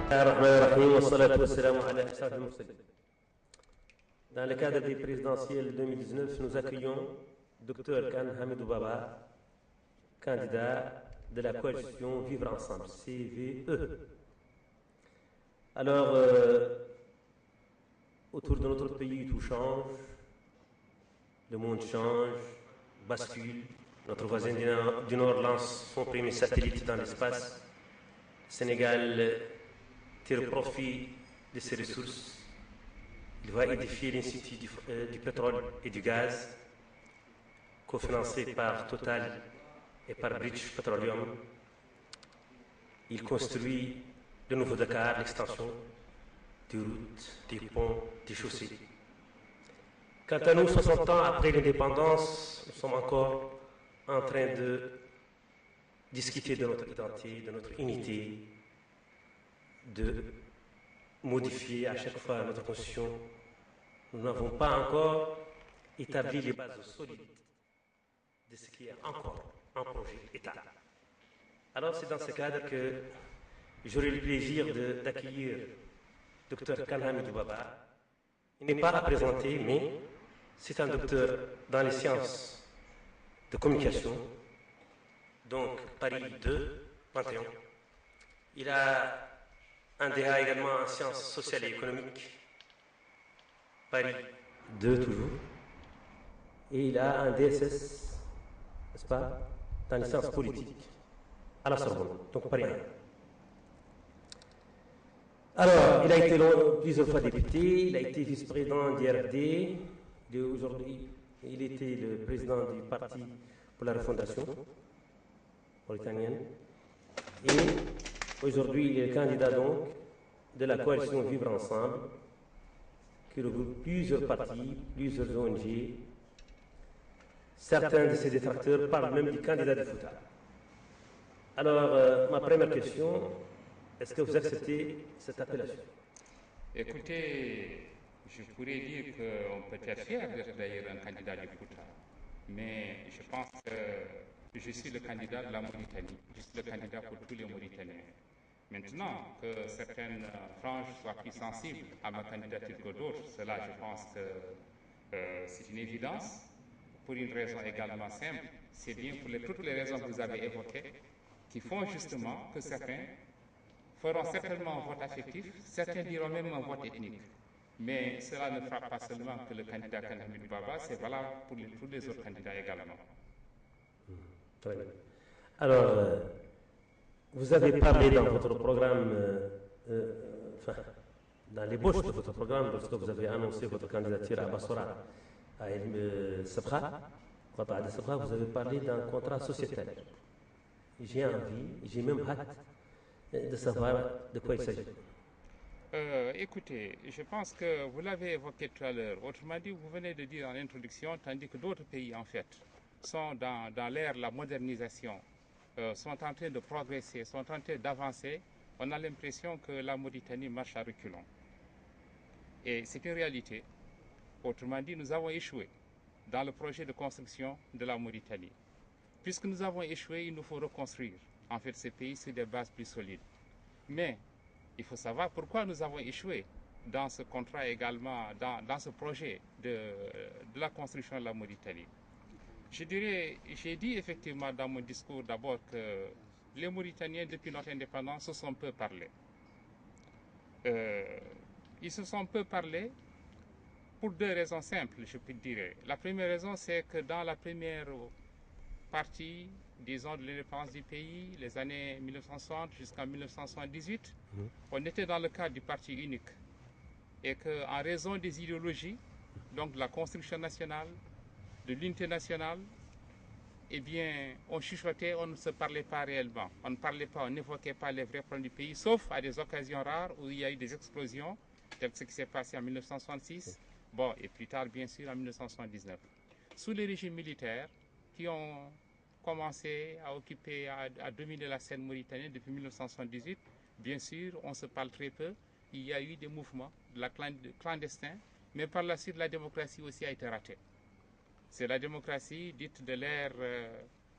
Dans le cadre des présidentielles 2019, nous accueillons Dr Khan Hamidou Baba, candidat de la coalition Vivre Ensemble, CVE. Alors, autour de notre pays, tout change, le monde change, bascule. Notre voisin du Nord lance son premier satellite dans l'espace. Sénégal tire profit de ses ressources. Il va édifier l'Institut du pétrole et du gaz, cofinancé par Total et par British Petroleum. Il construit le Nouveau Dakar, l'extension des routes, des ponts, des chaussées. Quant à nous, 60 ans après l'indépendance, nous sommes encore en train de discuter de notre identité, de notre unité, de modifier à chaque fois notre constitution. Nous n'avons pas encore établi les bases solides de ce qui est encore un projet État. Alors c'est dans ce cadre que j'aurai le plaisir d'accueillir Dr Khan Hamidou Baba. Il n'est pas à présenter, mais c'est un docteur dans les sciences de communication, donc Paris 2, Panthéon. Il a un DA également en sciences sociales et économiques, Paris 2 toujours. Et il a un DSS, n'est-ce pas, dans les sciences politiques, à la Sorbonne, donc Paris 1. Alors, il a été plusieurs fois député, il a été vice-président du RD, aujourd'hui, il était le président du Parti pour la refondation mauritanienne. Et aujourd'hui, il est candidat donc de la coalition Vivre Ensemble, qui regroupe plusieurs partis, plusieurs ONG. Certains de ses détracteurs parlent même du candidat de Fouta. Alors, ma première question, est-ce que vous acceptez cette appellation? Écoutez, je pourrais dire qu'on peut être fier d'être d'ailleurs un candidat du Fouta, mais je pense que je suis le candidat de la Mauritanie, je suis le candidat pour tous les Mauritaniens. Maintenant, que certaines franges soient plus sensibles à ma candidature que d'autres, cela je pense que c'est une évidence, pour une raison également simple, c'est bien pour toutes les raisons que vous avez évoquées, qui font justement que certains feront certainement un vote affectif, certains diront même un vote ethnique. Mais cela ne frappe pas seulement que le candidat Khan Hamidou Baba, c'est valable pour tous les autres candidats également. Très bien. Alors, vous avez parlé dans votre programme, dans l'ébauche de votre programme, lorsque vous avez annoncé votre candidature à Bassora, à Sabra, vous avez parlé d'un contrat sociétal. J'ai envie, j'ai même hâte de savoir de quoi il s'agit. Écoutez, je pense que vous l'avez évoqué tout à l'heure. Autrement dit, vous venez de dire en introduction, tandis que d'autres pays, en fait, sont dans l'ère de la modernisation, sont en train de progresser, sont en train d'avancer, on a l'impression que la Mauritanie marche à reculons. Et c'est une réalité. Autrement dit, nous avons échoué dans le projet de construction de la Mauritanie. Puisque nous avons échoué, il nous faut reconstruire, en fait, ces pays sur des bases plus solides. Mais il faut savoir pourquoi nous avons échoué dans ce contrat également, dans ce projet de la construction de la Mauritanie. Je dirais, j'ai dit effectivement dans mon discours d'abord que les Mauritaniens, depuis notre indépendance, se sont peu parlé. Ils se sont peu parlé pour deux raisons simples, je peux dire. La première raison, c'est que dans la première partie, disons, de l'indépendance du pays, les années 1960 jusqu'en 1978, on était dans le cadre du parti unique. Et qu'en raison des idéologies, donc de la construction nationale, de l'unité nationale, eh bien, on chuchotait, on ne se parlait pas réellement. On ne parlait pas, on n'évoquait pas les vrais problèmes du pays, sauf à des occasions rares où il y a eu des explosions, tel que ce qui s'est passé en 1966, bon, et plus tard, bien sûr, en 1979. Sous les régimes militaires qui ont commencé à occuper, à dominer la scène mauritanienne depuis 1978, bien sûr, on se parle très peu. Il y a eu des mouvements de la clandestins, mais par la suite, la démocratie aussi a été ratée. C'est la démocratie dite de l'ère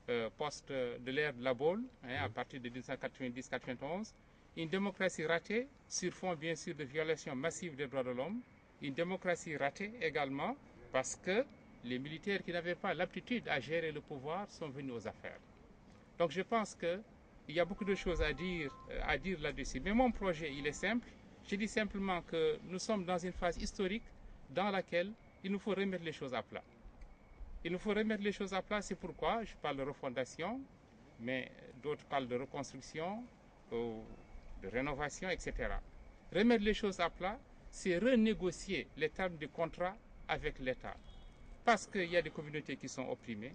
de l'ère de la Baule, à partir de 1990-91. une démocratie ratée sur fond bien sûr de violations massives des droits de l'homme, une démocratie ratée également parce que les militaires qui n'avaient pas l'aptitude à gérer le pouvoir sont venus aux affaires. Donc je pense qu'il y a beaucoup de choses à dire là-dessus. Mais mon projet, il est simple. Je dis simplement que nous sommes dans une phase historique dans laquelle il nous faut remettre les choses à plat. Il nous faut remettre les choses à plat, c'est pourquoi je parle de refondation, mais d'autres parlent de reconstruction, de rénovation, etc. Remettre les choses à plat, c'est renégocier les termes du contrat avec l'État. Parce qu'il y a des communautés qui sont opprimées,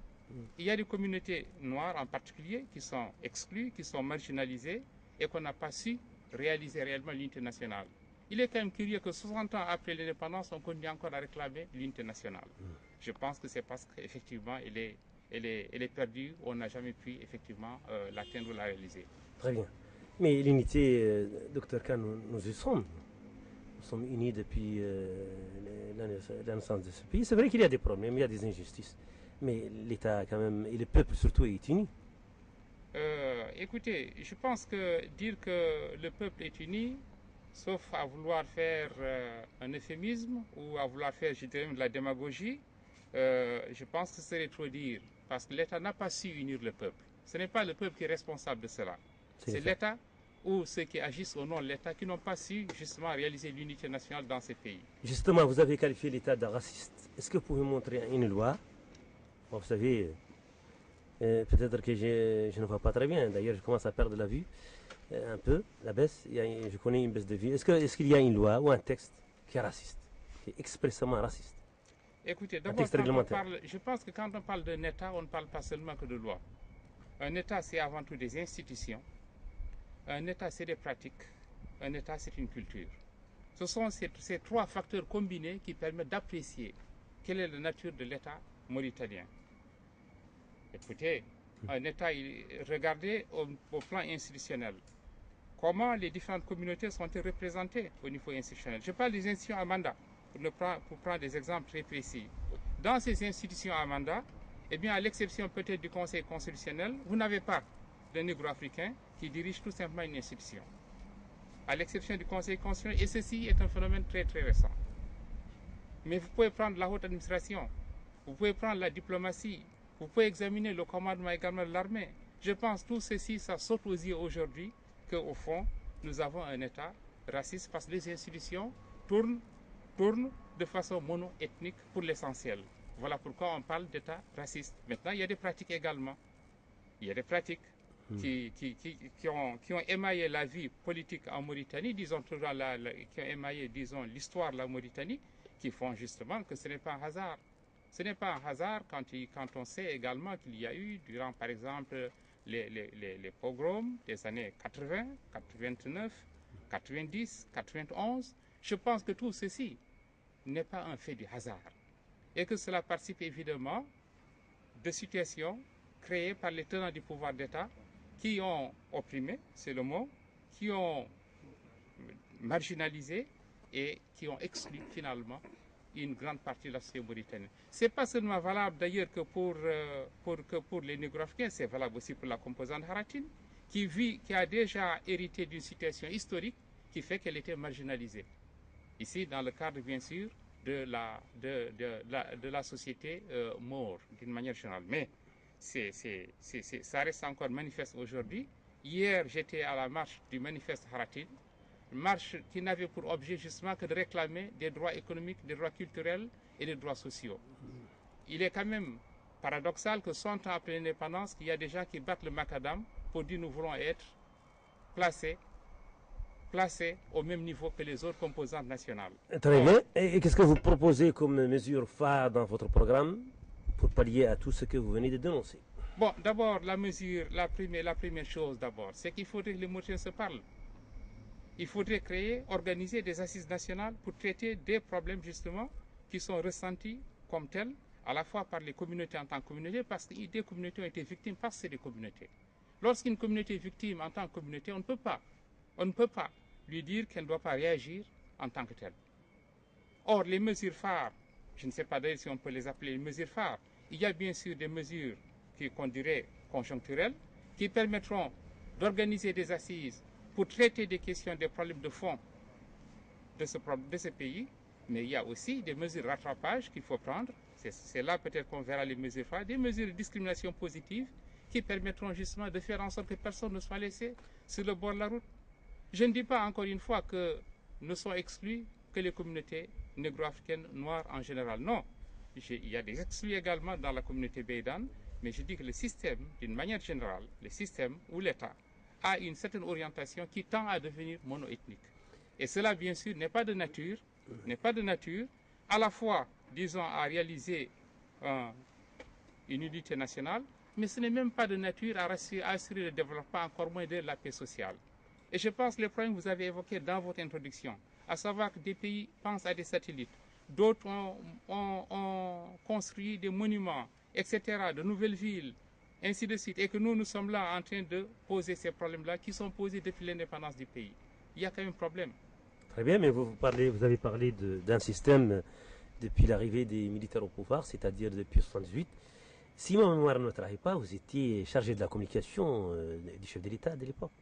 il y a des communautés noires en particulier qui sont exclues, qui sont marginalisées et qu'on n'a pas su réaliser réellement l'unité nationale. Il est quand même curieux que 60 ans après l'indépendance, on continue encore à réclamer l'unité nationale. Je pense que c'est parce qu'effectivement, elle est perdue, on n'a jamais pu effectivement l'atteindre ou la réaliser. Très bien. Mais l'unité, Dr Khan, nous y sommes. Nous sommes unis depuis la naissance de ce pays. C'est vrai qu'il y a des problèmes, il y a des injustices. Mais l'État, quand même, et le peuple surtout, est uni. Écoutez, je pense que dire que le peuple est uni, sauf à vouloir faire un euphémisme ou à vouloir faire, je dirais, de la démagogie, je pense que ce serait trop dire. Parce que l'État n'a pas su unir le peuple. Ce n'est pas le peuple qui est responsable de cela. C'est l'État ou ceux qui agissent au nom de l'État qui n'ont pas su justement réaliser l'unité nationale dans ces pays. Justement, vous avez qualifié l'État de raciste. Est-ce que vous pouvez montrer une loi? Bon, vous savez, peut-être que je ne vois pas très bien. D'ailleurs, je commence à perdre la vue un peu, la baisse. Je connais une baisse de vue. Est-ce qu'il y a une loi ou un texte qui est raciste, qui est expressément raciste? Écoutez, d'abord, je pense que quand on parle d'un État, on ne parle pas seulement que de loi. Un État, c'est avant tout des institutions. Un État, c'est des pratiques. Un État, c'est une culture. Ce sont ces trois facteurs combinés qui permettent d'apprécier quelle est la nature de l'État mauritanien. Écoutez, un État, regardez au plan institutionnel. Comment les différentes communautés sont-elles représentées au niveau institutionnel? Je parle des institutions à mandat, pour prendre des exemples très précis. Dans ces institutions à mandat, eh bien, à l'exception peut-être du Conseil constitutionnel, vous n'avez pas de négro-africain qui dirige tout simplement une institution. À l'exception du Conseil constitutionnel, et ceci est un phénomène très très récent. Mais vous pouvez prendre la haute administration, vous pouvez prendre la diplomatie, vous pouvez examiner le commandement également de l'armée. Je pense que tout ceci, ça saute aux yeux aujourd'hui qu'au fond, nous avons un État raciste parce que les institutions tournent de façon mono-ethnique pour l'essentiel. Voilà pourquoi on parle d'État raciste. Maintenant, il y a des pratiques également. Il y a des pratiques qui ont émaillé la vie politique en Mauritanie, disons toujours qui ont émaillé, disons, l'histoire de la Mauritanie, qui font justement que ce n'est pas un hasard. Ce n'est pas un hasard quand on sait également qu'il y a eu, durant par exemple les pogroms des années 80, 89, 90, 91, je pense que tout ceci n'est pas un fait du hasard. Et que cela participe évidemment de situations créées par les tenants du pouvoir d'État qui ont opprimé, c'est le mot, qui ont marginalisé et qui ont exclu finalement une grande partie de la société mauritanienne. Ce n'est pas seulement valable d'ailleurs que pour les négro-africains, c'est valable aussi pour la composante haratine, qui a déjà hérité d'une situation historique qui fait qu'elle était marginalisée. Ici, dans le cadre, bien sûr, de la société maure, d'une manière générale. Mais ça reste encore manifeste aujourd'hui. Hier, j'étais à la marche du manifeste haratine, marche qui n'avait pour objet justement que de réclamer des droits économiques, des droits culturels et des droits sociaux. Il est quand même paradoxal que 100 ans après l'indépendance, il y a des gens qui battent le macadam pour dire nous voulons être placés au même niveau que les autres composantes nationales. Très bien. Et qu'est-ce que vous proposez comme mesure phare dans votre programme pour pallier à tout ce que vous venez de dénoncer? Bon, d'abord, la première chose d'abord, c'est qu'il faudrait que les Mauritaniens se parlent. Il faudrait organiser des assises nationales pour traiter des problèmes justement qui sont ressentis comme tels, à la fois par les communautés en tant que communauté, parce que des communautés ont été victimes parce que c'est des communautés. Lorsqu'une communauté est victime en tant que communauté, on ne peut pas lui dire qu'elle ne doit pas réagir en tant que telle. Or, les mesures phares, je ne sais pas d'ailleurs si on peut les appeler les mesures phares, il y a bien sûr des mesures qu'on dirait conjoncturelles, qui permettront d'organiser des assises pour traiter des questions, des problèmes de fond de ce pays, mais il y a aussi des mesures de rattrapage qu'il faut prendre. C'est là peut-être qu'on verra les mesures phares, des mesures de discrimination positive qui permettront justement de faire en sorte que personne ne soit laissé sur le bord de la route. Je ne dis pas encore une fois que ne sont exclus que les communautés négro-africaines noires en général. Non, il y a des exclus également dans la communauté Beydane, mais je dis que le système, d'une manière générale, le système où l'État a une certaine orientation qui tend à devenir monoethnique. Et cela, bien sûr, n'est pas de nature à la fois, disons, à réaliser une unité nationale, mais ce n'est même pas de nature à assurer le développement, encore moins de la paix sociale. Et je pense que les problèmes que vous avez évoqués dans votre introduction, à savoir que des pays pensent à des satellites, d'autres ont construit des monuments, etc., de nouvelles villes, ainsi de suite, et que nous sommes là en train de poser ces problèmes-là qui sont posés depuis l'indépendance du pays. Il y a quand même un problème. Très bien, mais vous avez parlé d'un système depuis l'arrivée des militaires au pouvoir, c'est-à-dire depuis 1978. Si ma mémoire ne me trahit pas, vous étiez chargé de la communication du chef de l'État de l'époque.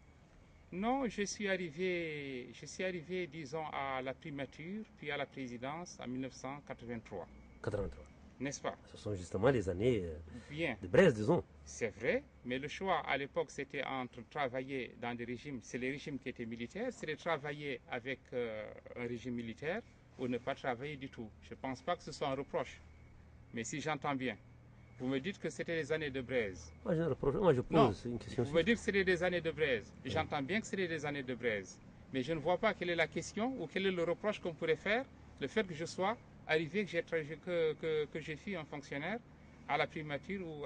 Non, je suis arrivé, disons, à la primature, puis à la présidence en 1983. 83. N'est-ce pas? Ce sont justement les années Bien. de Brest, disons. C'est vrai, mais le choix à l'époque, c'était entre travailler dans des régimes, c'est les régimes qui étaient militaires, c'est de travailler avec un régime militaire ou ne pas travailler du tout. Je ne pense pas que ce soit un reproche. Mais si j'entends bien, vous me dites que c'était les années de Braise. Moi, je pose une question. Vous me dites que c'était des années de Braise. J'entends bien que c'était des années de Braise. Mais je ne vois pas quelle est la question ou quel est le reproche qu'on pourrait faire, le fait que je sois arrivé, que j'ai fui un fonctionnaire à la primature ou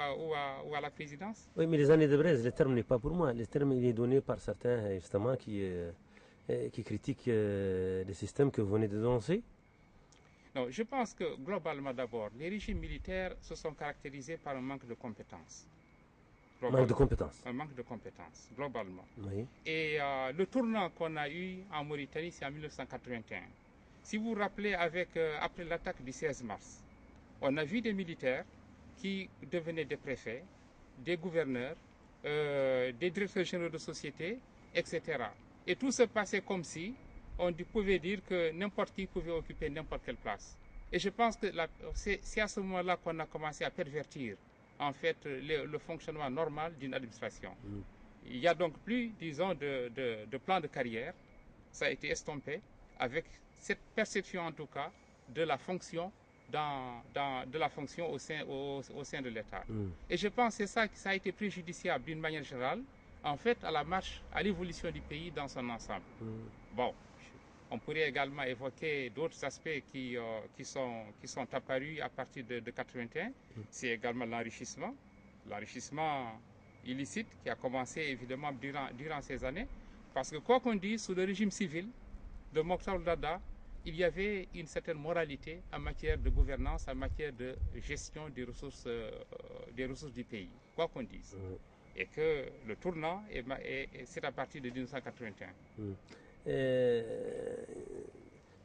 à la présidence. Oui, mais les années de Braise, le terme n'est pas pour moi. Le terme il est donné par certains, justement, qui critiquent le système que vous venez de dénoncer. Non, je pense que globalement d'abord, les régimes militaires se sont caractérisés par un manque de compétences. Manque de compétences. Un manque de compétences, globalement. Oui. Et le tournant qu'on a eu en Mauritanie, c'est en 1981. Si vous vous rappelez, après l'attaque du 16 mars, on a vu des militaires qui devenaient des préfets, des gouverneurs, des directeurs généraux de société, etc. Et tout se passait comme si on pouvait dire que n'importe qui pouvait occuper n'importe quelle place. Et je pense que c'est à ce moment-là qu'on a commencé à pervertir en fait le fonctionnement normal d'une administration. Il n'y a donc plus, disons, de plan de carrière. Ça a été estompé avec cette perception en tout cas de la fonction au sein de l'État. Et je pense que ça a été préjudiciable d'une manière générale en fait à l'évolution du pays dans son ensemble. Bon, on pourrait également évoquer d'autres aspects qui sont apparus à partir de 81. C'est également l'enrichissement illicite qui a commencé évidemment durant ces années. Parce que quoi qu'on dise, sous le régime civil de Mokhtar Dada, il y avait une certaine moralité en matière de gouvernance, en matière de gestion des ressources du pays, quoi qu'on dise. Et que le tournant, c'est à partir de 1981.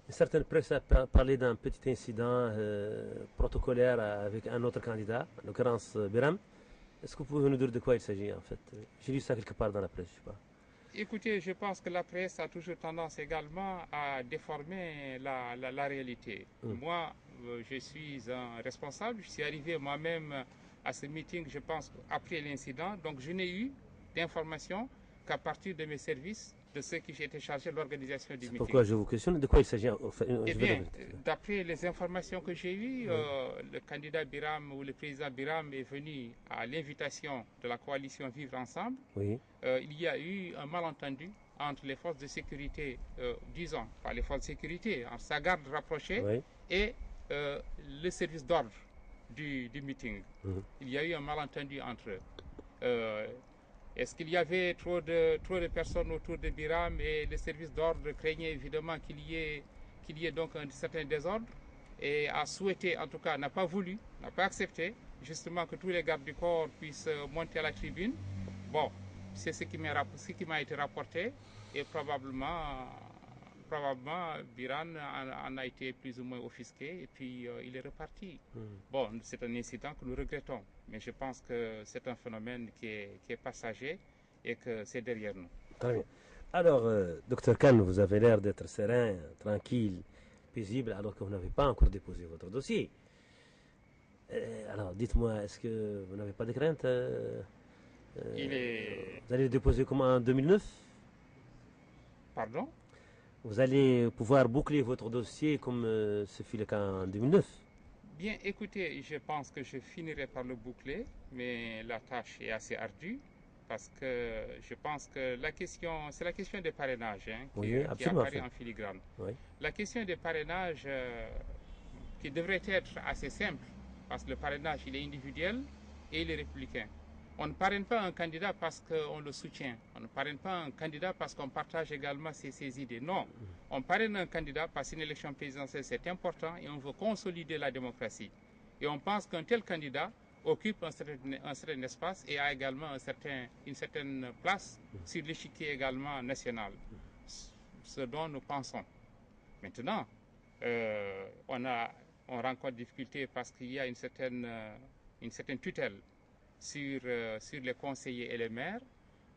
Une certaine presse a parlé d'un petit incident protocolaire avec un autre candidat, en l'occurrence Biram. Est-ce que vous pouvez nous dire de quoi il s'agit en fait? J'ai lu ça quelque part dans la presse, je sais pas. Écoutez, je pense que la presse a toujours tendance également à déformer la réalité. Moi, je suis un responsable. Je suis arrivé moi-même à ce meeting, je pense, après l'incident. Donc, je n'ai eu d'informations qu'à partir de mes services, de ceux qui étaient chargés de l'organisation du meeting. Pourquoi je vous questionne? De quoi il s'agit? Eh bien, d'après les informations que j'ai eues, le candidat Biram ou le président Biram est venu à l'invitation de la coalition Vivre Ensemble. Oui. Il y a eu un malentendu entre les forces de sécurité, disons, pas les forces de sécurité, entre sa garde rapprochée et le service d'ordre du meeting. Il y a eu un malentendu entre eux. Est-ce qu'il y avait trop de personnes autour de Biram et le service d'ordre craignait évidemment qu'il y ait donc un certain désordre et a souhaité, en tout cas n'a pas voulu, n'a pas accepté justement que tous les gardes du corps puissent monter à la tribune. Bon, c'est ce qui m'a été rapporté et probablement Biram en a été plus ou moins offusqué et puis il est reparti. Bon, c'est un incident que nous regrettons, mais je pense que c'est un phénomène qui est passager et que c'est derrière nous. Très bien. Alors, docteur Khan, vous avez l'air d'être serein, tranquille, paisible, alors que vous n'avez pas encore déposé votre dossier. Alors, dites-moi, est-ce que vous n'avez pas de crainte Vous allez le déposer comment en 2009? Pardon? Vous allez pouvoir boucler votre dossier comme ce fut le cas en 2009? Bien, écoutez, je pense que je finirai par le boucler, mais la tâche est assez ardue parce que je pense que c'est la question des parrainages qui apparaît en filigrane. Oui. La question des parrainages qui devrait être assez simple parce que le parrainage il est individuel et il est républicain. On ne parraine pas un candidat parce qu'on le soutient. On ne parraine pas un candidat parce qu'on partage également ses idées. Non, on parraine un candidat parce qu'une élection présidentielle, c'est important et on veut consolider la démocratie. Et on pense qu'un tel candidat occupe un certain espace et a également une certaine place sur l'échiquier également national. Ce dont nous pensons. Maintenant, on rencontre des difficultés parce qu'il y a une certaine tutelle sur les conseillers et les maires.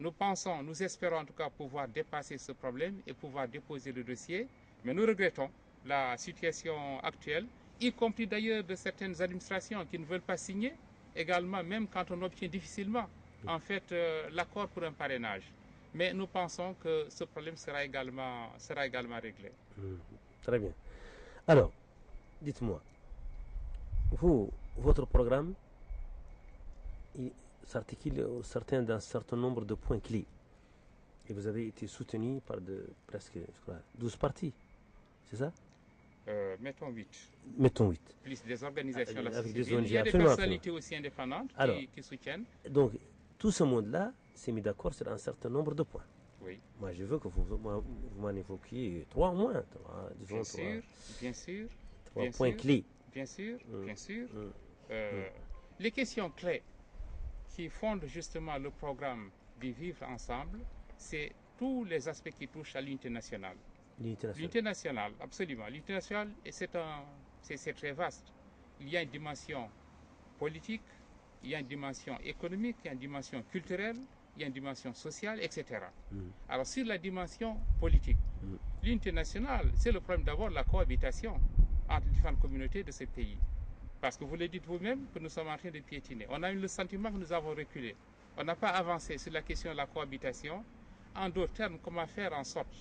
Nous espérons en tout cas pouvoir dépasser ce problème et pouvoir déposer le dossier, mais nous regrettons la situation actuelle, y compris d'ailleurs de certaines administrations qui ne veulent pas signer, également même quand on obtient difficilement en fait l'accord pour un parrainage. Mais nous pensons que ce problème sera également réglé. Très bien. Alors, dites-moi, votre programme s'articule d'un certain nombre de points clés. Et vous avez été soutenu par presque 12 partis, c'est ça? Mettons 8. Mettons 8. Plus des organisations de la avec société des ONG, il y a des personnalités aussi indépendantes qui soutiennent. Donc, tout ce monde-là s'est mis d'accord sur un certain nombre de points. Oui. Moi, je veux que vous m'en évoquiez 3 au moins. Bien sûr. 3 points clés. Bien sûr. Les questions clés qui fondent justement le programme de Vivre Ensemble, c'est tous les aspects qui touchent à l'unité nationale. L'unité nationale, absolument. L'unité nationale, c'est très vaste. Il y a une dimension politique, il y a une dimension économique, il y a une dimension culturelle, il y a une dimension sociale, etc. Alors sur la dimension politique, l'unité nationale, c'est le problème d'abord de la cohabitation entre les différentes communautés de ce pays. Parce que vous le dites vous-même que nous sommes en train de piétiner. On a eu le sentiment que nous avons reculé. On n'a pas avancé sur la question de la cohabitation. En d'autres termes, comment faire en sorte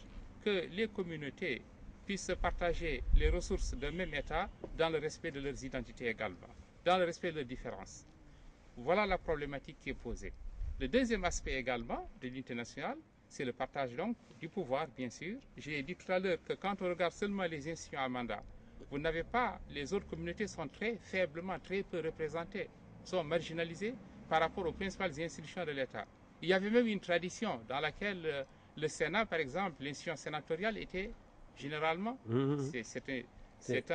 que les communautés puissent se partager les ressources d'un même État dans le respect de leurs identités également, dans le respect de leurs différences. Voilà la problématique qui est posée. Le deuxième aspect également de l'unité nationale, c'est le partage donc du pouvoir, bien sûr. J'ai dit tout à l'heure que quand on regarde seulement les institutions à mandat, vous n'avez pas, les autres communautés sont très faiblement, très peu représentées, sont marginalisées par rapport aux principales institutions de l'État. Il y avait même une tradition dans laquelle le Sénat, par exemple, l'institution sénatoriale était généralement, c'est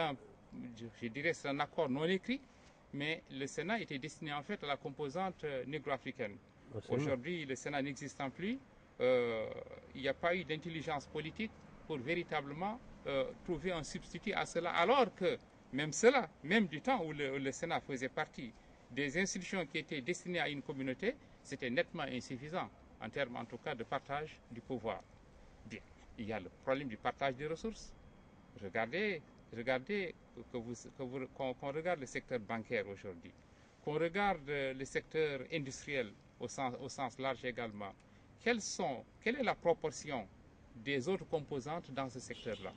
un accord non écrit, mais le Sénat était destiné en fait à la composante négro-africaine. Aujourd'hui, le Sénat n'existant plus, il n'y a pas eu d'intelligence politique pour véritablement trouver un substitut à cela, alors que même du temps où le Sénat faisait partie des institutions qui étaient destinées à une communauté, c'était nettement insuffisant en termes en tout cas de partage du pouvoir. Bien, il y a le problème du partage des ressources. Regardez qu'on regarde le secteur bancaire aujourd'hui, qu'on regarde le secteur industriel au sens large également. Quelle est la proportion des autres composantes dans ce secteur-là?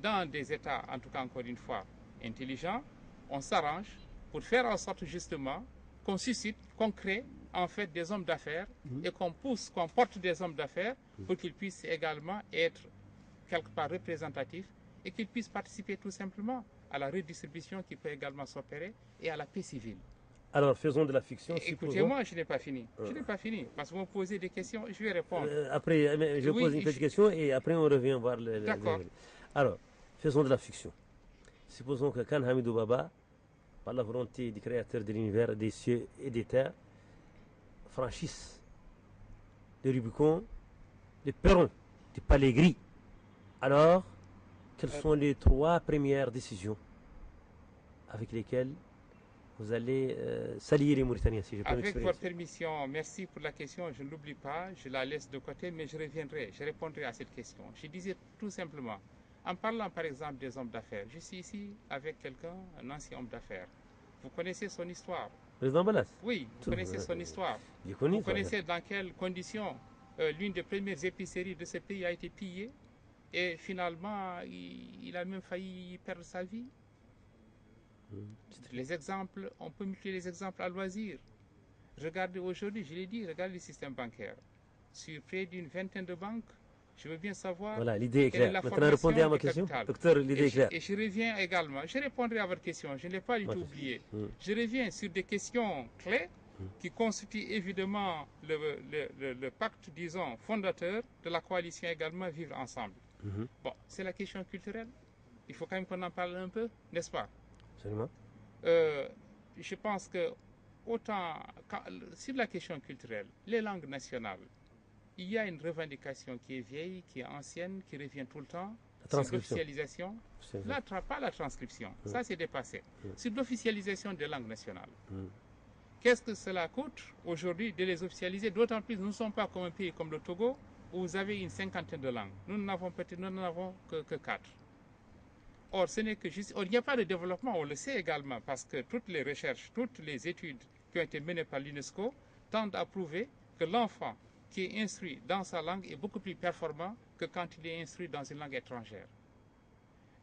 Dans des États, en tout cas encore une fois, intelligents, on s'arrange pour faire en sorte justement qu'on suscite, qu'on crée en fait des hommes d'affaires et qu'on porte des hommes d'affaires pour qu'ils puissent également être quelque part représentatifs et qu'ils puissent participer tout simplement à la redistribution qui peut également s'opérer et à la paix civile. Alors, faisons de la fiction. Écoutez-moi, je n'ai pas fini. Je n'ai pas fini. Parce que vous me posez des questions, je vais répondre. Après, je pose une petite question et après on revient voir le... D'accord. Alors, faisons de la fiction. Supposons que Khan Hamidou Baba, par la volonté du créateur de l'univers, des cieux et des terres, franchisse le Rubicon, le perron du palais gris. Alors, quelles sont les 3 premières décisions avec lesquelles vous allez s'allier les Mauritaniens, si je peux Avec m'exprimer. votre permission, merci pour la question. Je ne l'oublie pas, je la laisse de côté, mais je reviendrai, je répondrai à cette question. Je disais tout simplement, en parlant par exemple des hommes d'affaires, je suis ici avec quelqu'un, un ancien homme d'affaires. Vous connaissez son histoire? Président Ballas? Oui, vous connaissez son histoire. Vous connaissez dans quelles conditions l'une des premières épiceries de ce pays a été pillée et finalement il a même failli perdre sa vie. Les exemples, on peut multiplier les exemples à loisir. Regardez aujourd'hui, je l'ai dit, regardez le système bancaire. Sur près d'une vingtaine de banques, je veux bien savoir. Voilà, l'idée est quelle est claire. la Maintenant, répondez à ma formation question. du capital. Docteur, l'idée est claire. Et je reviens également, je répondrai à votre question, je ne l'ai pas du tout oublié. Je reviens sur des questions clés qui constituent évidemment le pacte, disons, fondateur de la coalition également Vivre Ensemble. Bon, c'est la question culturelle. Il faut quand même qu'on en parle un peu, n'est-ce pas? Absolument. Je pense que sur la question culturelle, les langues nationales, il y a une revendication qui est vieille, qui est ancienne, qui revient tout le temps. La transcription. Sur l'officialisation. Pas la transcription, ça c'est dépassé. Sur l'officialisation des langues nationales. Qu'est-ce que cela coûte aujourd'hui de les officialiser? D'autant plus, nous ne sommes pas comme un pays comme le Togo, où vous avez une cinquantaine de langues. Nous n'en avons que 4. Or, ce n'est que juste. Or, il n'y a pas de développement, on le sait également, parce que toutes les recherches, toutes les études qui ont été menées par l'UNESCO tendent à prouver que l'enfant qui est instruit dans sa langue est beaucoup plus performant que quand il est instruit dans une langue étrangère.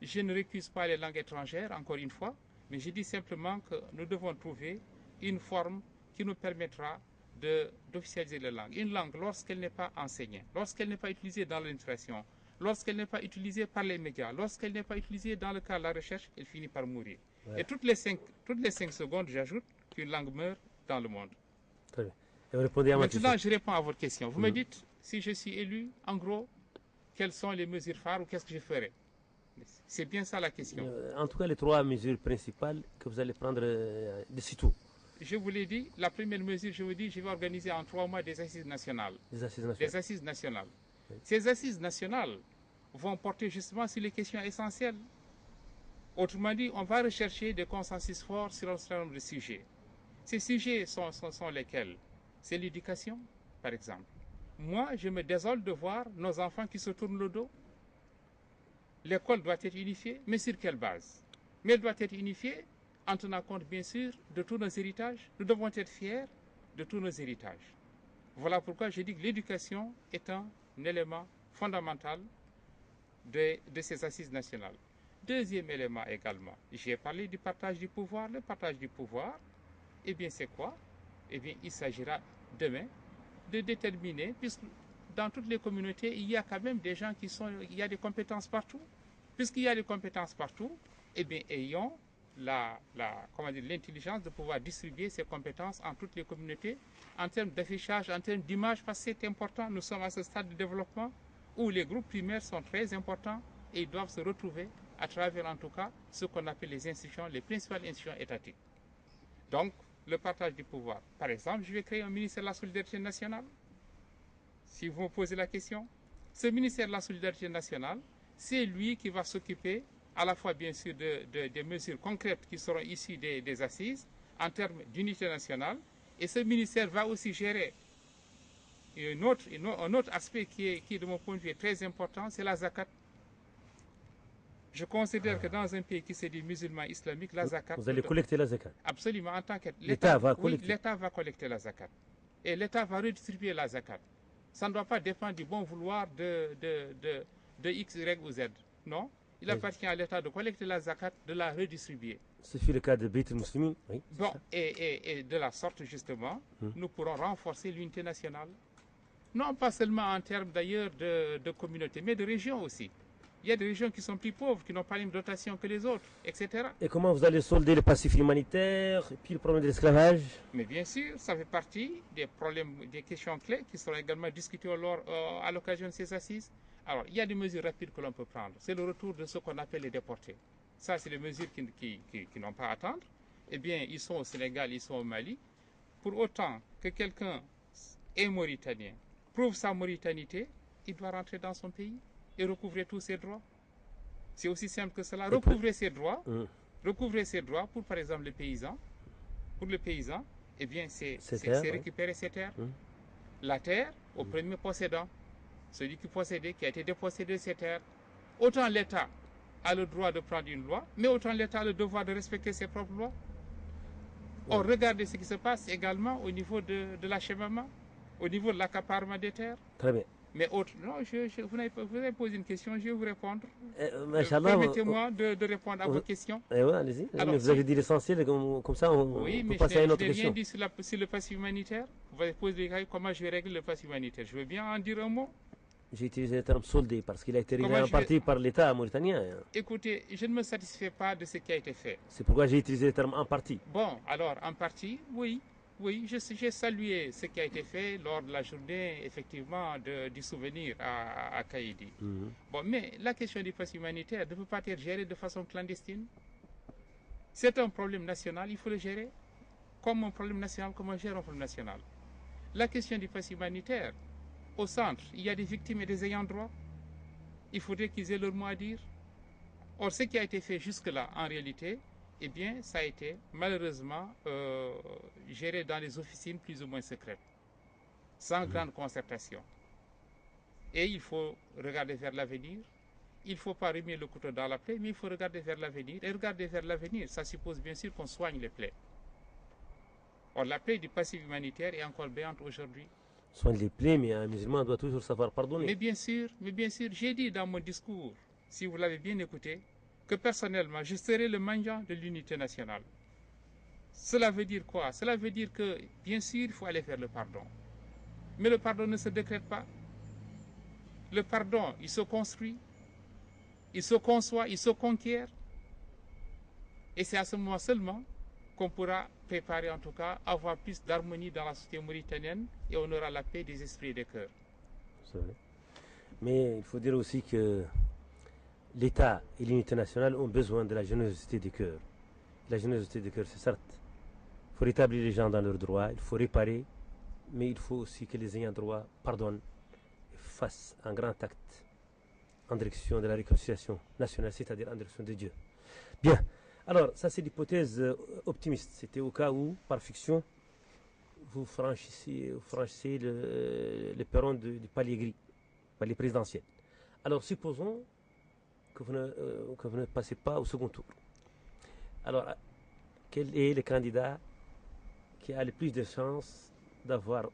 Je ne récuse pas les langues étrangères, encore une fois, mais je dis simplement que nous devons trouver une forme qui nous permettra d'officialiser la langue. Une langue, lorsqu'elle n'est pas enseignée, lorsqu'elle n'est pas utilisée dans l'administration, lorsqu'elle n'est pas utilisée par les médias, lorsqu'elle n'est pas utilisée dans le cadre de la recherche, elle finit par mourir. Ouais. Et toutes les 5 secondes, j'ajoute qu'une langue meurt dans le monde. Très bien. Et vous répondez à ma question. Maintenant, je réponds à votre question. Vous me dites, si je suis élu, en gros, quelles sont les mesures phares ou qu'est-ce que je ferai? C'est bien ça la question. En tout cas, les 3 mesures principales que vous allez prendre d'ici tout. Je vous l'ai dit, la première mesure, je vous dis, je vais organiser en 3 mois des assises nationales. Des assises nationales. Oui. Ces assises nationales vont porter justement sur les questions essentielles. Autrement dit, on va rechercher des consensus forts sur un certain nombre de sujets. Ces sujets sont lesquels? C'est l'éducation, par exemple. Moi, je me désole de voir nos enfants qui se tournent le dos. L'école doit être unifiée, mais sur quelle base? Mais elle doit être unifiée en tenant compte, bien sûr, de tous nos héritages. Nous devons être fiers de tous nos héritages. Voilà pourquoi je dis que l'éducation est un élément fondamental de ces assises nationales. Deuxième élément également, j'ai parlé du partage du pouvoir. Le partage du pouvoir, eh bien c'est quoi? Eh bien il s'agira demain de déterminer, puisque dans toutes les communautés, il y a quand même des gens il y a des compétences partout. Puisqu'il y a des compétences partout, eh bien ayons l'intelligence de pouvoir distribuer ces compétences en toutes les communautés, en termes d'affichage, en termes d'image, parce que c'est important. Nous sommes à ce stade de développement où les groupes primaires sont très importants et ils doivent se retrouver à travers, en tout cas, ce qu'on appelle les institutions, les principales institutions étatiques. Donc, le partage du pouvoir. Par exemple, je vais créer un ministère de la solidarité nationale. Si vous me posez la question, ce ministère de la solidarité nationale, c'est lui qui va s'occuper à la fois, bien sûr, des mesures concrètes qui seront issues des assises en termes d'unité nationale. Et ce ministère va aussi gérer un autre aspect qui, de mon point de vue, est très important, c'est la zakat. Je considère que dans un pays qui se dit musulman islamique, la zakat... Vous allez collecter la zakat? Absolument, en tant que... L'État va collecter? Oui, l'État va collecter la zakat. Et l'État va redistribuer la zakat. Ça ne doit pas dépendre du bon vouloir de X, Y ou Z. Non, il appartient à l'État de collecter la zakat, de la redistribuer. Ce fut le cas de Beit al-Muslimin. Oui, bon, et de la sorte, justement, nous pourrons renforcer l'unité nationale. Non pas seulement en termes d'ailleurs de communauté, mais de régions aussi. Il y a des régions qui sont plus pauvres, qui n'ont pas les mêmes dotations que les autres, etc. Et comment vous allez solder le passif humanitaire et puis le problème de l'esclavage? Mais bien sûr, ça fait partie des problèmes, des questions clés qui seront également discutées à l'occasion de ces assises. Alors, il y a des mesures rapides que l'on peut prendre. C'est le retour de ce qu'on appelle les déportés. Ça, c'est des mesures qui n'ont pas à attendre. Eh bien, ils sont au Sénégal, ils sont au Mali. Pour autant que quelqu'un est mauritanien, prouve sa mauritanité, il doit rentrer dans son pays et recouvrer tous ses droits. C'est aussi simple que cela. Recouvrer ses droits pour, par exemple, les paysans. pour le paysan, eh bien, c'est récupérer ses terres. La terre au premier possédant, celui qui possédait, qui a été dépossédé de ses terres. Autant l'État a le droit de prendre une loi, mais autant l'État a le devoir de respecter ses propres lois. Or, regardez ce qui se passe également au niveau de l'achèvement, au niveau de l'accaparement des terres. Très bien. Mais non, vous avez posé une question, je vais vous répondre. Permettez-moi de répondre à vos questions. Allez-y. Vous avez dit l'essentiel, comme ça on peut passer à une autre question. Oui, mais je n'ai rien dit sur le passif humanitaire. Vous avez posé comment je vais régler le passif humanitaire. Je veux bien en dire un mot. J'ai utilisé le terme soldé parce qu'il a été réglé en partie par l'État mauritanien. Écoutez, je ne me satisfais pas de ce qui a été fait. C'est pourquoi j'ai utilisé le terme en partie. Bon, alors en partie, oui. Oui, j'ai salué ce qui a été fait lors de la journée, effectivement, du souvenir à Kaïdi. Bon, mais la question du passif humanitaire ne peut pas être gérée de façon clandestine. C'est un problème national, il faut le gérer. Comme un problème national, comme on gère un problème national. La question du passif humanitaire, au centre, il y a des victimes et des ayants droit. Il faudrait qu'ils aient leur mot à dire. Or, ce qui a été fait jusque-là, en réalité, eh bien, ça a été malheureusement géré dans les officines plus ou moins secrètes, sans grande concertation. Et il faut regarder vers l'avenir. Il ne faut pas remuer le couteau dans la plaie, mais il faut regarder vers l'avenir. Et regarder vers l'avenir, ça suppose bien sûr qu'on soigne les plaies. Or, la plaie du passif humanitaire est encore béante aujourd'hui. Soigne les plaies, mais un musulman doit toujours savoir pardonner. Mais bien sûr, j'ai dit dans mon discours, si vous l'avez bien écouté, que personnellement, je serai le mendiant de l'unité nationale. Cela veut dire quoi? Cela veut dire que, bien sûr, il faut aller vers le pardon. Mais le pardon ne se décrète pas. Le pardon, il se construit, il se conçoit, il se conquiert. Et c'est à ce moment seulement qu'on pourra préparer, en tout cas, avoir plus d'harmonie dans la société mauritanienne et on aura la paix des esprits et des cœurs. C'est vrai. Mais il faut dire aussi que l'État et l'unité nationale ont besoin de la générosité des cœurs. La générosité des cœurs, c'est certes, il faut rétablir les gens dans leurs droits, il faut réparer, mais il faut aussi que les ayants droit pardonnent et fassent un grand acte en direction de la réconciliation nationale, c'est-à-dire en direction de Dieu. Bien, alors ça c'est l'hypothèse optimiste. C'était au cas où, par fiction, vous franchissez le perron du palier gris, palier présidentiel. Alors supposons que vous ne passez pas au second tour. Alors, quel est le candidat qui a le plus de chances d'avoir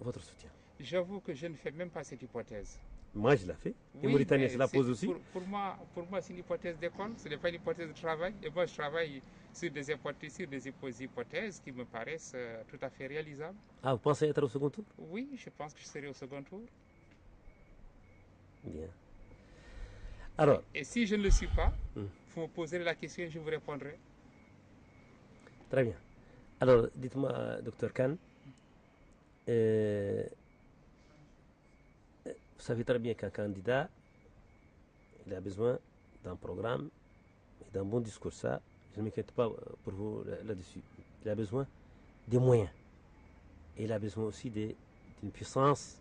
votre soutien? J'avoue que je ne fais même pas cette hypothèse. Moi, je l'ai fait. Les Mauritaniens se la posent aussi. Pour moi, c'est une hypothèse d'école, ce n'est pas une hypothèse de travail. Et moi, je travaille sur des hypothèses qui me paraissent tout à fait réalisables. Ah, vous pensez être au second tour? Oui, je pense que je serai au second tour. Bien. Alors, et si je ne le suis pas, vous me poserez la question et je vous répondrai. Très bien. Alors, dites-moi, docteur Khan, vous savez très bien qu'un candidat, il a besoin d'un programme et d'un bon discours. Ça, je ne m'inquiète pas pour vous là-dessus. Il a besoin des moyens. Et il a besoin aussi d'une puissance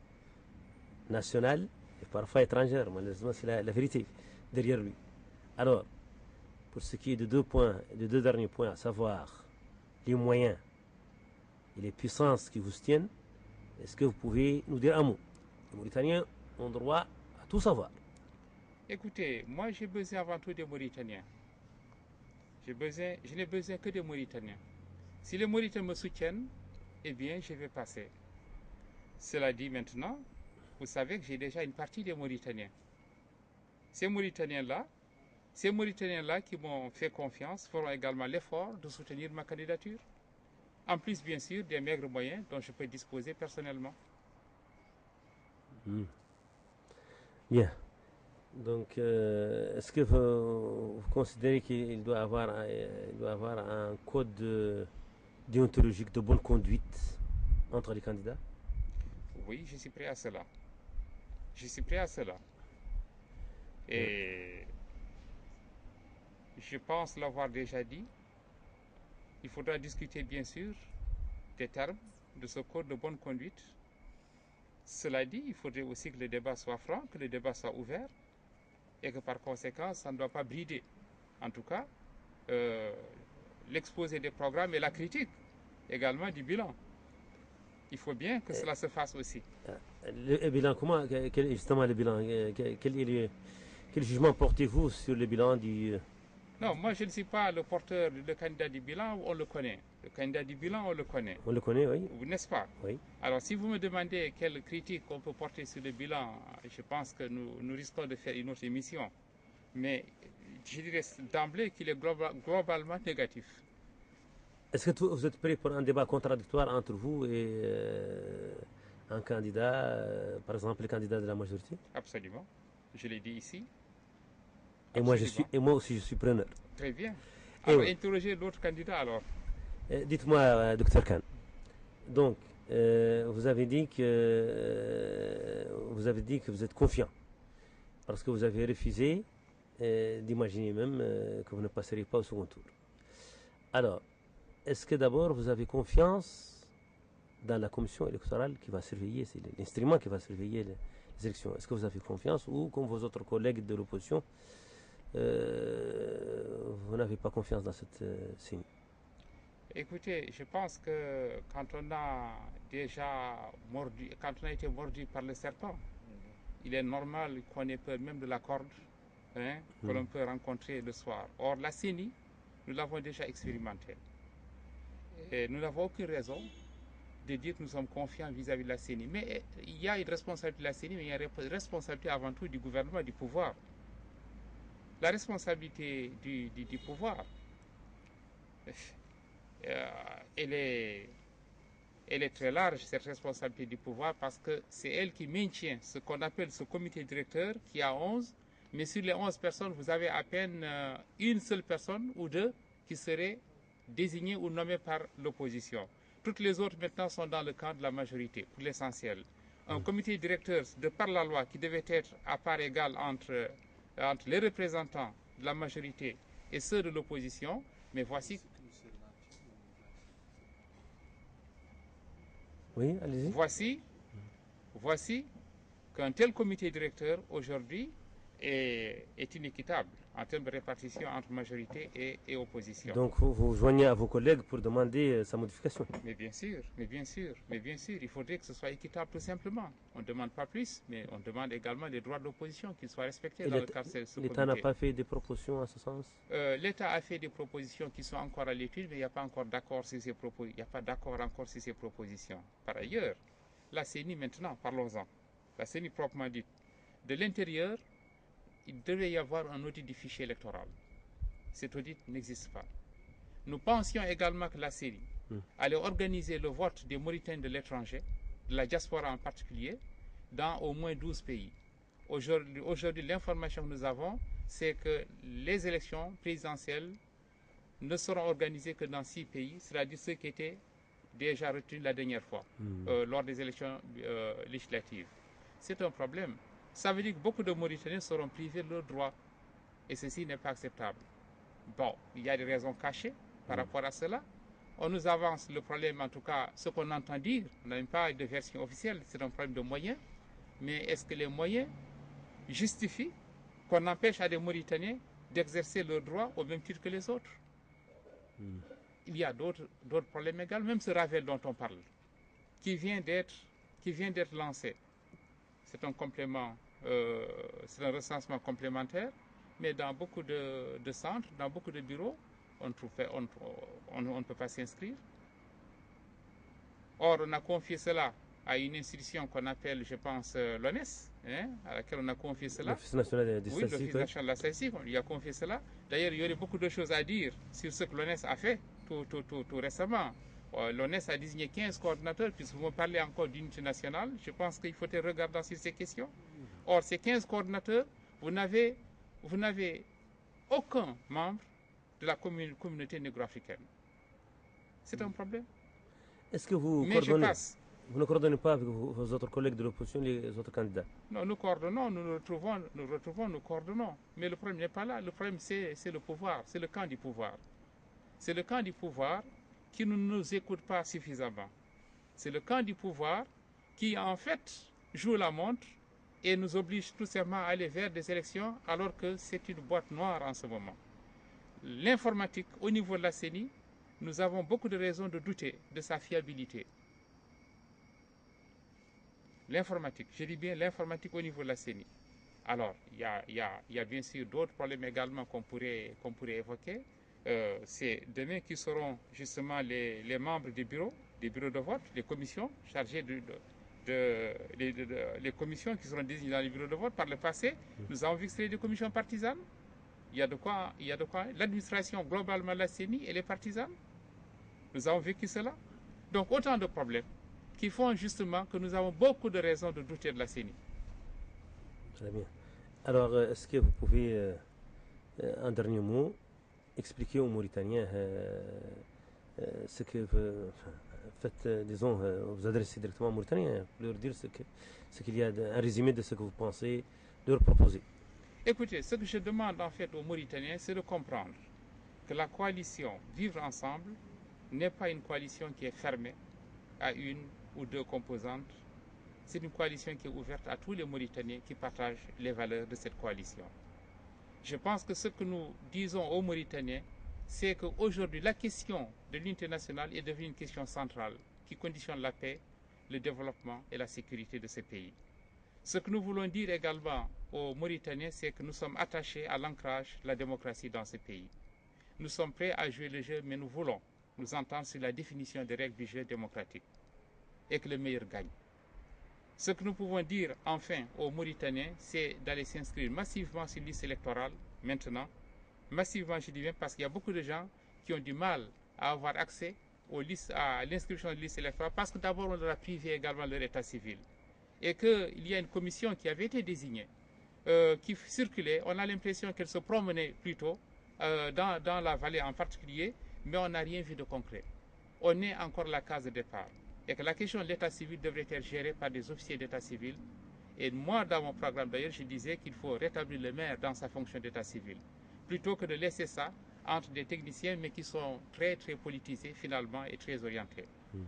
nationale et parfois étrangère. Malheureusement, c'est la vérité derrière lui. Alors, pour ce qui est de deux derniers points, à savoir les moyens et les puissances qui vous tiennent, est-ce que vous pouvez nous dire un mot? Les Mauritaniens ont droit à tout savoir. Écoutez, moi j'ai besoin avant tout des Mauritaniens. Je n'ai besoin que des Mauritaniens. Si les Mauritaniens me soutiennent, eh bien je vais passer. Cela dit maintenant, vous savez que j'ai déjà une partie des Mauritaniens. Ces Mauritaniens-là qui m'ont fait confiance feront également l'effort de soutenir ma candidature. En plus, bien sûr, des maigres moyens dont je peux disposer personnellement. Bien. Donc, est-ce que vous considérez qu'il doit avoir un code déontologique de bonne conduite entre les candidats? Oui, je suis prêt à cela. Et je pense l'avoir déjà dit. Il faudra discuter bien sûr des termes de ce code de bonne conduite. Cela dit, il faudrait aussi que le débat soit franc, que le débat soit ouvert et que par conséquent, ça ne doit pas brider. En tout cas, l'exposé des programmes et la critique également du bilan. Il faut bien que cela se fasse aussi. Le bilan, justement le bilan, quel jugement portez-vous sur le bilan du... Non, moi je ne suis pas le porteur, le candidat du bilan, on le connaît. Le candidat du bilan, on le connaît. On le connaît, oui. N'est-ce pas? Oui. Alors si vous me demandez quelle critique on peut porter sur le bilan, je pense que nous risquons de faire une autre émission. Mais je dirais d'emblée qu'il est globalement négatif. Est-ce que vous êtes prêt pour un débat contradictoire entre vous et un candidat, par exemple le candidat de la majorité? Absolument. Je l'ai dit ici. Et moi aussi je suis preneur. Très bien. Alors interrogez l'autre candidat alors. Dites-moi, Dr Khan. Donc, vous avez dit que vous êtes confiant parce que vous avez refusé d'imaginer même que vous ne passerez pas au second tour. Alors, est-ce que d'abord vous avez confiance dans la commission électorale qui va surveiller, c'est l'instrument qui va surveiller les élections? Est-ce que vous avez confiance ou, comme vos autres collègues de l'opposition, vous n'avez pas confiance dans cette signe? Écoutez, je pense que quand on a été mordu par le serpent, il est normal qu'on ait peur même de la corde que l'on peut rencontrer le soir. Or, la CENI, nous l'avons déjà expérimenté. Et nous n'avons aucune raison de dire que nous sommes confiants vis-à-vis de la CENI. Mais il y a une responsabilité de la CENI, mais il y a une responsabilité avant tout du gouvernement, du pouvoir. La responsabilité du pouvoir, elle est très large, cette responsabilité du pouvoir, parce que c'est elle qui maintient ce qu'on appelle ce comité directeur qui a 11, mais sur les 11 personnes, vous avez à peine une seule personne ou deux qui seraient désignées ou nommées par l'opposition. Toutes les autres maintenant sont dans le camp de la majorité, pour l'essentiel. Un comité directeur, de par la loi, qui devait être à part égale entre les représentants de la majorité et ceux de l'opposition, mais voici... Oui, allez-y. Voici qu'un tel comité directeur, aujourd'hui, est inéquitable en termes de répartition entre majorité et opposition. Donc vous joignez à vos collègues pour demander sa modification? Mais bien sûr, il faudrait que ce soit équitable tout simplement. On ne demande pas plus, mais on demande également les droits de l'opposition qu'ils soient respectés dans le cadre de ce comité. L'État n'a pas fait des propositions en ce sens? L'État a fait des propositions qui sont encore à l'étude, mais il n'y a pas encore d'accord sur ces propositions. Il n'y a pas d'accord encore sur ces propositions. Par ailleurs, la CENI maintenant, parlons-en. La CENI proprement dite. De l'intérieur, il devait y avoir un audit du fichier électoral. Cet audit n'existe pas. Nous pensions également que la CENI allait organiser le vote des Mauritaniens de l'étranger, de la diaspora en particulier, dans au moins 12 pays. Aujourd'hui, l'information que nous avons, c'est que les élections présidentielles ne seront organisées que dans 6 pays, c'est-à-dire ceux qui étaient déjà retenus la dernière fois, lors des élections législatives. C'est un problème. Ça veut dire que beaucoup de Mauritaniens seront privés de leurs droits. Et ceci n'est pas acceptable. Bon, il y a des raisons cachées par rapport à cela. On nous avance le problème, en tout cas, ce qu'on entend dire. On n'a même pas de version officielle, c'est un problème de moyens. Mais est-ce que les moyens justifient qu'on empêche à des Mauritaniens d'exercer leurs droits au même titre que les autres? Il y a d'autres problèmes également, même ce Ravel dont on parle, qui vient d'être lancé. C'est un complément, c'est un recensement complémentaire, mais dans beaucoup de centres, dans beaucoup de bureaux, on ne peut pas s'inscrire. Or, on a confié cela à une institution qu'on appelle, je pense, l'ONES, à laquelle on a confié cela. L'Office national des statistiques. Oui, l'Office national de la statistique, on lui a confié cela. D'ailleurs, il y aurait beaucoup de choses à dire sur ce que l'ONES a fait tout récemment. L'ONES a désigné 15 coordinateurs, puisque vous me parlez encore d'unité nationale, je pense qu'il faut regarder sur ces questions. Or, ces 15 coordinateurs, vous n'avez aucun membre de la communauté négro-africaine. C'est un problème. Est-ce que vous ne coordonnez pas avec vos autres collègues de l'opposition, les autres candidats? Non, nous coordonnons, nous retrouvons, nous coordonnons. Mais le problème n'est pas là. Le problème, c'est le pouvoir, c'est le camp du pouvoir. C'est le camp du pouvoir qui ne nous écoute pas suffisamment. C'est le camp du pouvoir qui, en fait, joue la montre et nous oblige tout simplement à aller vers des élections alors que c'est une boîte noire en ce moment. l'informatique au niveau de la CENI, nous avons beaucoup de raisons de douter de sa fiabilité. L'informatique, je dis bien l'informatique au niveau de la CENI. Alors, il y a bien sûr d'autres problèmes également qu'on pourrait évoquer. C'est demain qui seront justement les membres des bureaux de vote, les commissions chargées les commissions qui seront désignées dans les bureaux de vote. Par le passé, nous avons vu que c'était des commissions partisanes. Il y a de quoi. L'administration globalement de la CENI, elle est partisane. Nous avons vécu cela. Donc autant de problèmes qui font justement que nous avons beaucoup de raisons de douter de la CENI. Très bien. Alors, est-ce que vous pouvez, en dernier mot, expliquer aux Mauritaniens ce que vous faites, disons, vous adressez directement aux Mauritaniens, leur dire ce qu'il y a, un résumé de ce que vous pensez leur proposer? Écoutez, ce que je demande en fait aux Mauritaniens, c'est de comprendre que la coalition Vivre Ensemble n'est pas une coalition qui est fermée à une ou deux composantes. C'est une coalition qui est ouverte à tous les Mauritaniens qui partagent les valeurs de cette coalition. Je pense que ce que nous disons aux Mauritaniens, c'est qu'aujourd'hui, la question de l'unité nationale est devenue une question centrale qui conditionne la paix, le développement et la sécurité de ces pays. Ce que nous voulons dire également aux Mauritaniens, c'est que nous sommes attachés à l'ancrage de la démocratie dans ces pays. Nous sommes prêts à jouer le jeu, mais nous voulons nous entendre sur la définition des règles du jeu démocratique et que le meilleur gagne. Ce que nous pouvons dire enfin aux Mauritaniens, c'est d'aller s'inscrire massivement sur liste électorale maintenant. Massivement, je dis bien, parce qu'il y a beaucoup de gens qui ont du mal à avoir accès à l'inscription de liste électorale parce que d'abord on leur a privé également leur état civil. Et qu'il y a une commission qui avait été désignée, qui circulait, on a l'impression qu'elle se promenait plutôt dans la vallée en particulier, mais on n'a rien vu de concret. On est encore à la case de départ. Et que la question de l'état civil devrait être gérée par des officiers d'état civil. Et moi, dans mon programme d'ailleurs, je disais qu'il faut rétablir le maire dans sa fonction d'état civil, plutôt que de laisser ça entre des techniciens, mais qui sont très, très politisés finalement et très orientés.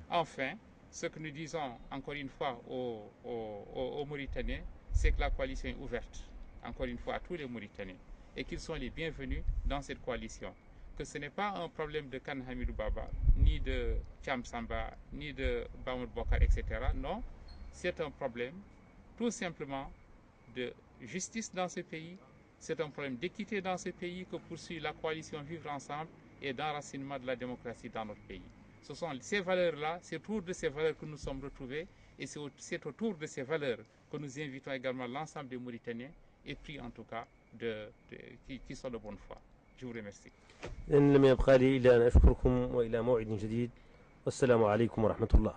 Enfin, ce que nous disons encore une fois aux Mauritaniens, c'est que la coalition est ouverte, encore une fois, à tous les Mauritaniens, et qu'ils sont les bienvenus dans cette coalition. Que ce n'est pas un problème de Khan Hamidou Baba, ni de Cham Samba, ni de Bamoud Bokar, etc. Non, c'est un problème tout simplement de justice dans ce pays, c'est un problème d'équité dans ce pays que poursuit la coalition Vivre Ensemble et d'enracinement de la démocratie dans notre pays. Ce sont ces valeurs-là, c'est autour de ces valeurs que nous sommes retrouvés et c'est autour de ces valeurs que nous invitons également l'ensemble des Mauritaniens et pris en tout cas qui sont de bonne foi. Je vous remercie. إن لم يبقى لي إلا أن أشكركم وإلى موعد جديد والسلام عليكم ورحمة الله.